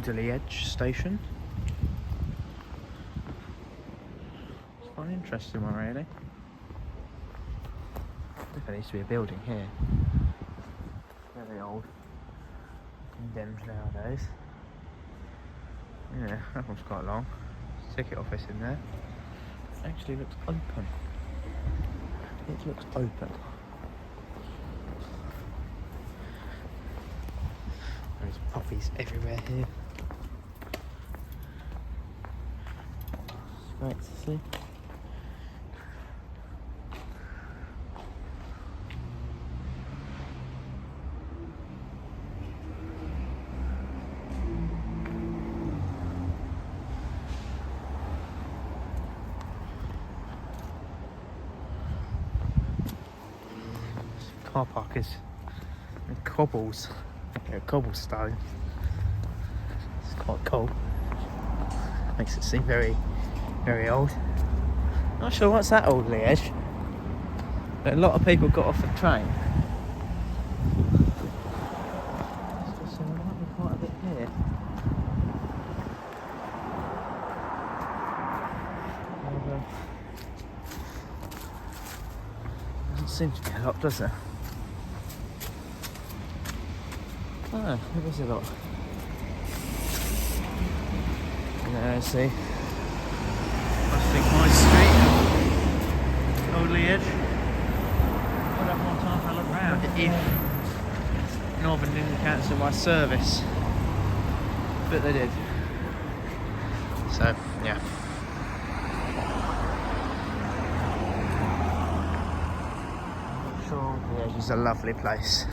Alderley Edge Station. It's quite an interesting one, really. There needs to be a building here. Very old. Condemned nowadays. Yeah, that one's quite long. Ticket office in there. Actually looks open. It looks open. There's poppies everywhere here. It's great to see. Car park is cobbles, cobblestone. It's quite cool. Makes it seem very, very old. Not sure what's that Alderley Edge, but a lot of people got off the train. So there might be quite a bit here. Doesn't seem to be a lot, does there? Oh, there is a lot. Yeah, I see. I think my street, Alderley Edge. I'll have more time to look round if Northern didn't cancel my service. But they did. So, yeah. I'm sure Alderley Edge is a lovely place.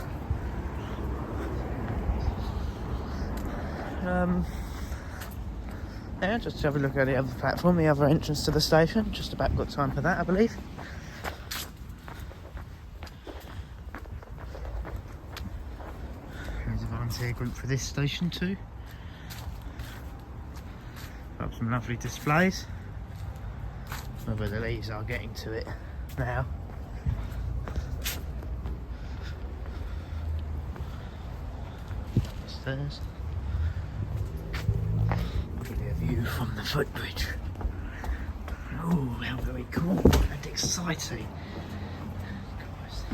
Yeah, just to have a look at the other platform, the other entrance to the station. Just about got time for that, I believe. There's a volunteer group for this station too. Got some lovely displays. Whether the leaves are getting to it now. Stairs. View from the footbridge. Oh, how very cool and exciting. Christ.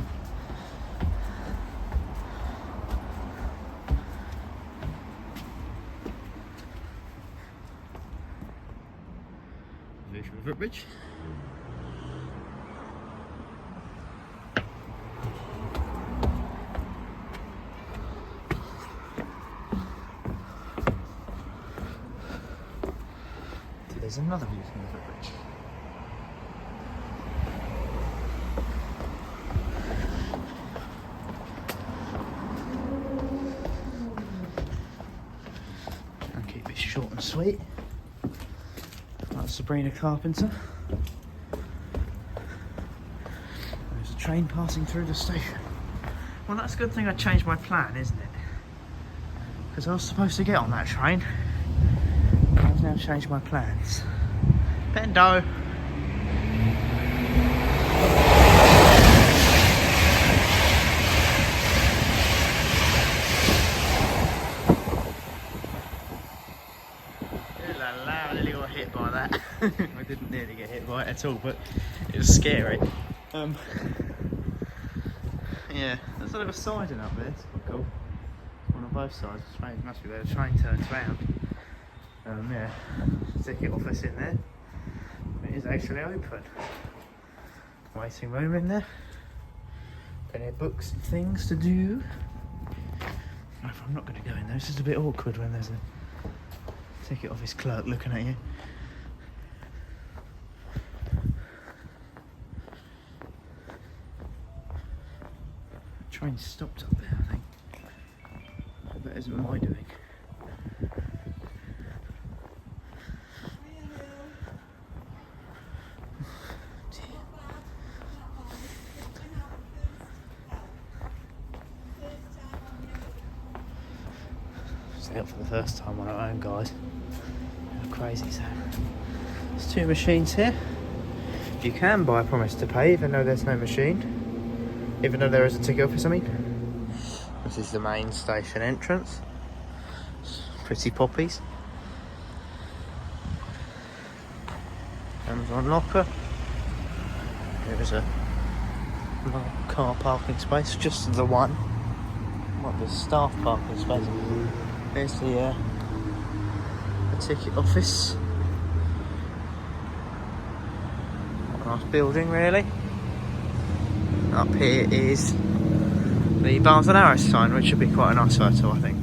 View from the footbridge. There's another view from the footbridge. And keep it short and sweet. Like Sabrina Carpenter. There's a train passing through the station. Well, that's a good thing I changed my plan, isn't it? Because I was supposed to get on that train. I've now changed my plans. Bendo! I nearly got hit by that. I didn't nearly get hit by it at all, but it was scary. Yeah, there's a little siding up there, it's quite cool. One on both sides, it must be where the train turns round. Yeah, ticket office in there. It is actually open. Waiting room in there. Plenty of books and things to do. I'm not going to go in there. It's just a bit awkward when there's a ticket office clerk looking at you. The train stopped up there, I think. But that isn't my doing. Out for the first time on our own, guys. How crazy is that? There's two machines here. You can buy a promise to pay even though there's no machine. Even though there is a ticket office, I mean. This is the main station entrance. pretty poppies. Amazon locker. There is a car parking space, just the one. What, the staff parking space. There's the ticket office. What a nice building, really. Up here is the Barnes and Arrows sign, which should be quite a nice photo, I think.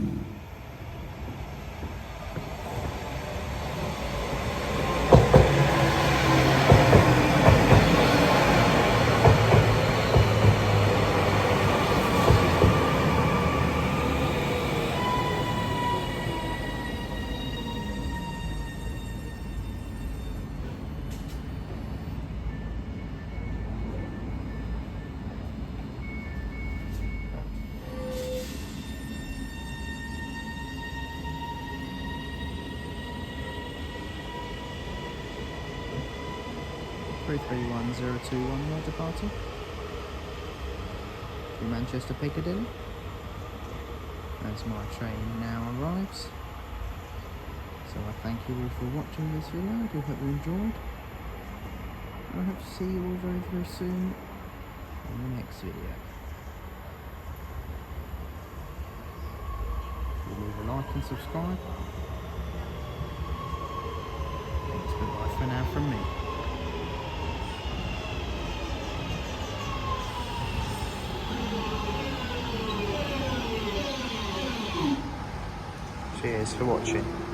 Three 331 more departure to Manchester Piccadilly as my train now arrives. So I thank you all for watching this video. I do hope you enjoyed, and I hope to see you all very, very soon in the next video. Leave a like and subscribe. Thanks, goodbye for now from me. Cheers for watching.